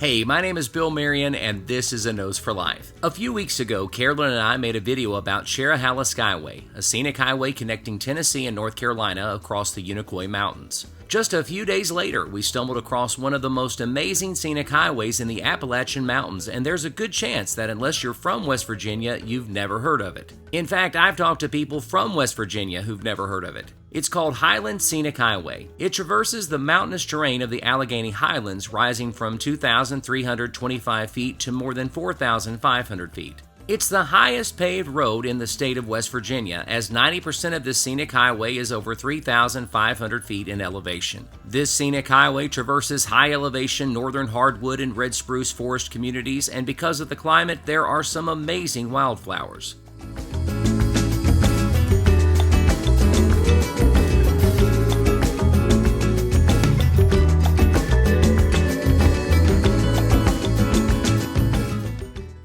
Hey, my name is Bill Marion, and this is A Nose for Life. A few weeks ago, Carolyn and I made a video about Highland Skyway, a scenic highway connecting Tennessee and North Carolina across the Unicoi Mountains. Just a few days later, we stumbled across one of the most amazing scenic highways in the Appalachian Mountains, and there's a good chance that unless you're from West Virginia, you've never heard of it. In fact, I've talked to people from West Virginia who've never heard of it. It's called Highland Scenic Highway. It traverses the mountainous terrain of the Allegheny Highlands, rising from 2,325 feet to more than 4,500 feet. It's the highest paved road in the state of West Virginia, as 90% of this scenic highway is over 3,500 feet in elevation. This scenic highway traverses high elevation northern hardwood and red spruce forest communities, and because of the climate, there are some amazing wildflowers.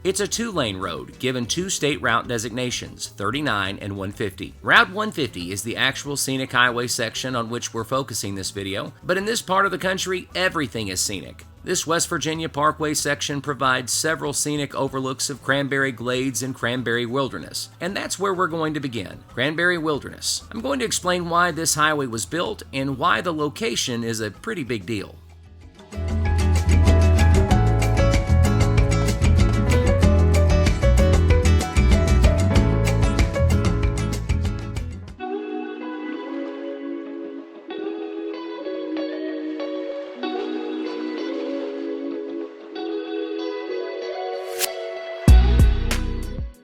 It's a two-lane road, given two state route designations, 39 and 150. Route 150 is the actual scenic highway section on which we're focusing this video, but in this part of the country, everything is scenic. This West Virginia Parkway section provides several scenic overlooks of Cranberry Glades and Cranberry Wilderness, and that's where we're going to begin, Cranberry Wilderness. I'm going to explain why this highway was built and why the location is a pretty big deal.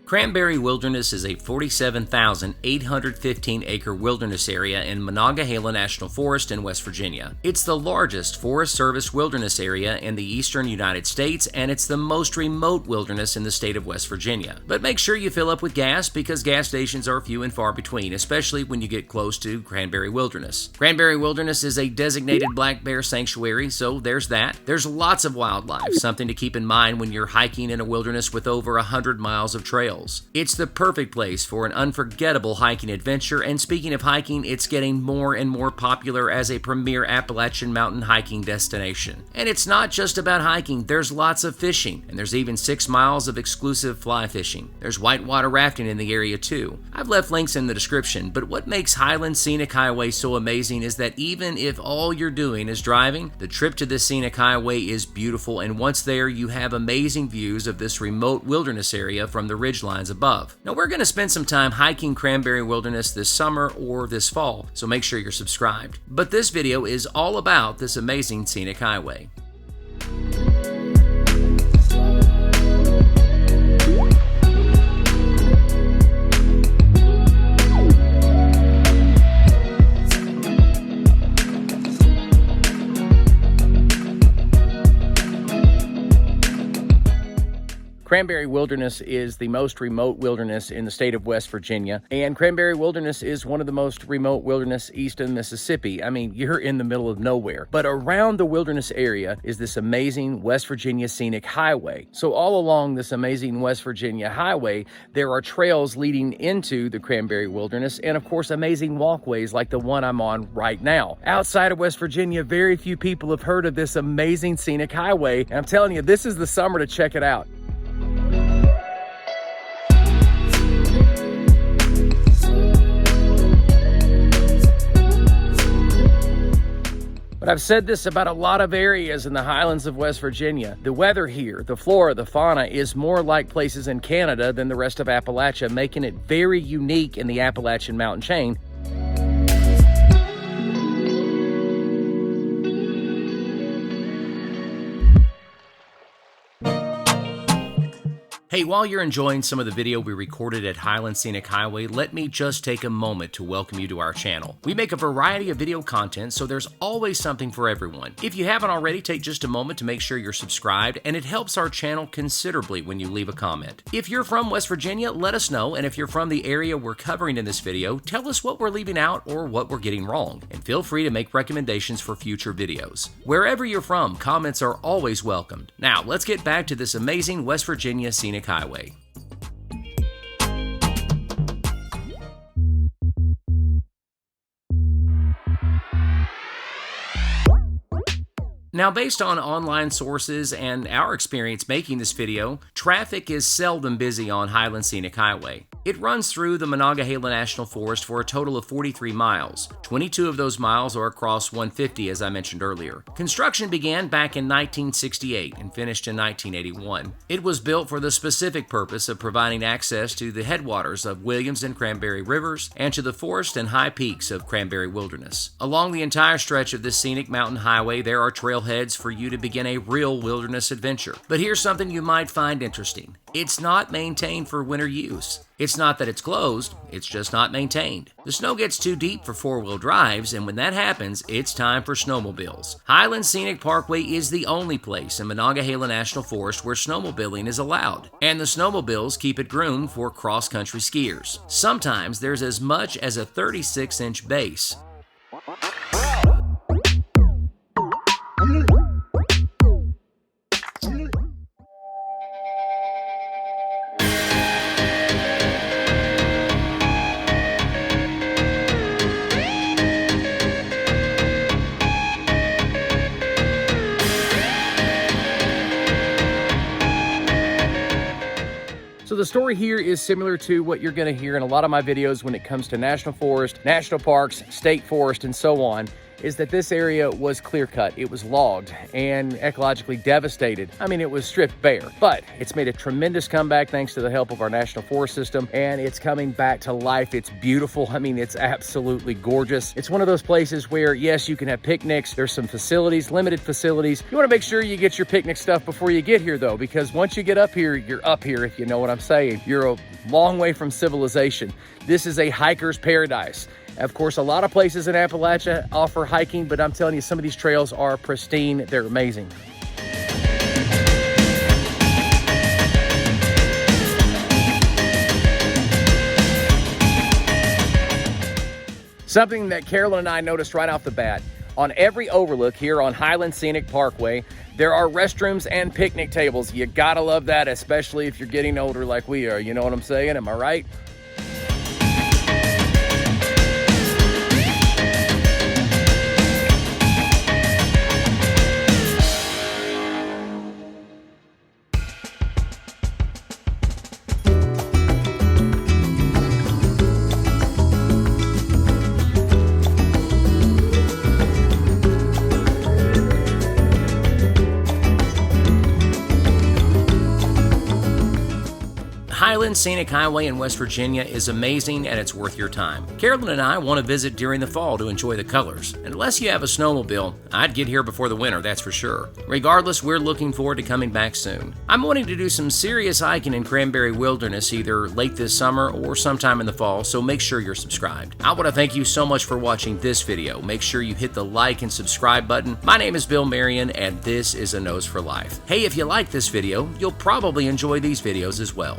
Cranberry Wilderness is a 47,815-acre wilderness area in Monongahela National Forest in West Virginia. It's the largest Forest Service wilderness area in the eastern United States, and it's the most remote wilderness in the state of West Virginia. But make sure you fill up with gas, because gas stations are few and far between, especially when you get close to Cranberry Wilderness. Cranberry Wilderness is a designated black bear sanctuary, so there's that. There's lots of wildlife, something to keep in mind when you're hiking in a wilderness with over 100 miles of trails. It's the perfect place for an unforgettable hiking adventure, and speaking of hiking, it's getting more and more popular as a premier Appalachian mountain hiking destination. And it's not just about hiking, there's lots of fishing, and there's even 6 miles of exclusive fly fishing. There's whitewater rafting in the area too. I've left links in the description, but what makes Highland Scenic Highway so amazing is that even if all you're doing is driving, the trip to this scenic highway is beautiful, and once there, you have amazing views of this remote wilderness area from the ridgelines above. Now, we're going to spend some time hiking Cranberry Wilderness this summer or this fall, so make sure you're subscribed. But this video is all about this amazing scenic highway. Cranberry Wilderness is the most remote wilderness in the state of West Virginia, and Cranberry Wilderness is one of the most remote wilderness east of Mississippi. I mean, you're in the middle of nowhere. But around the wilderness area is this amazing West Virginia Scenic Highway. So all along this amazing West Virginia highway, there are trails leading into the Cranberry Wilderness, and of course, amazing walkways like the one I'm on right now. Outside of West Virginia, very few people have heard of this amazing scenic highway, and I'm telling you, this is the summer to check it out. But I've said this about a lot of areas in the highlands of West Virginia. The weather here, the flora, the fauna is more like places in Canada than the rest of Appalachia, making it very unique in the Appalachian mountain chain. Hey, while you're enjoying some of the video we recorded at Highland Scenic Highway, let me just take a moment to welcome you to our channel. We make a variety of video content, so there's always something for everyone. If you haven't already, take just a moment to make sure you're subscribed, and it helps our channel considerably when you leave a comment. If you're from West Virginia, let us know, and if you're from the area we're covering in this video, tell us what we're leaving out or what we're getting wrong, and feel free to make recommendations for future videos. Wherever you're from, comments are always welcomed. Now, let's get back to this amazing West Virginia Scenic Highway. Now, based on online sources and our experience making this video, traffic is seldom busy on Highland Scenic Highway. It runs through the Monongahela National Forest for a total of 43 miles. 22 of those miles are across 150, as I mentioned earlier. Construction began back in 1968 and finished in 1981. It was built for the specific purpose of providing access to the headwaters of Williams and Cranberry Rivers and to the forest and high peaks of Cranberry Wilderness. Along the entire stretch of this scenic mountain highway, there are trailheads for you to begin a real wilderness adventure. But here's something you might find interesting. It's not maintained for winter use. It's not that it's closed, it's just not maintained. The snow gets too deep for four-wheel drives, and when that happens, it's time for snowmobiles. Highland Scenic Parkway is the only place in Monongahela National Forest where snowmobiling is allowed, and the snowmobiles keep it groomed for cross-country skiers. Sometimes there's as much as a 36-inch base. So the story here is similar to what you're going to hear in a lot of my videos when it comes to national forest, national parks, state forest, and so on, is that this area was clear-cut, it was logged, and ecologically devastated. I mean, it was stripped bare, but it's made a tremendous comeback thanks to the help of our national forest system, and it's coming back to life. It's beautiful. I mean, it's absolutely gorgeous. It's one of those places where, yes, you can have picnics. There's some facilities, limited facilities. You want to make sure you get your picnic stuff before you get here, though, because once you get up here, you're up here, if you know what I'm saying. You're a long way from civilization. This is a hiker's paradise. Of course, a lot of places in Appalachia offer hiking, but I'm telling you, some of these trails are pristine. They're amazing. Something that Carolyn and I noticed right off the bat, on every overlook here on Highland Scenic Parkway, there are restrooms and picnic tables. You gotta love that, especially if you're getting older like we are. You know what I'm saying? Am I right? Highland Scenic Highway in West Virginia is amazing and it's worth your time. Carolyn and I want to visit during the fall to enjoy the colors. And unless you have a snowmobile, I'd get here before the winter, that's for sure. Regardless, we're looking forward to coming back soon. I'm wanting to do some serious hiking in Cranberry Wilderness either late this summer or sometime in the fall, so make sure you're subscribed. I want to thank you so much for watching this video. Make sure you hit the like and subscribe button. My name is Bill Marion, and this is A Nose for Life. Hey, if you like this video, you'll probably enjoy these videos as well.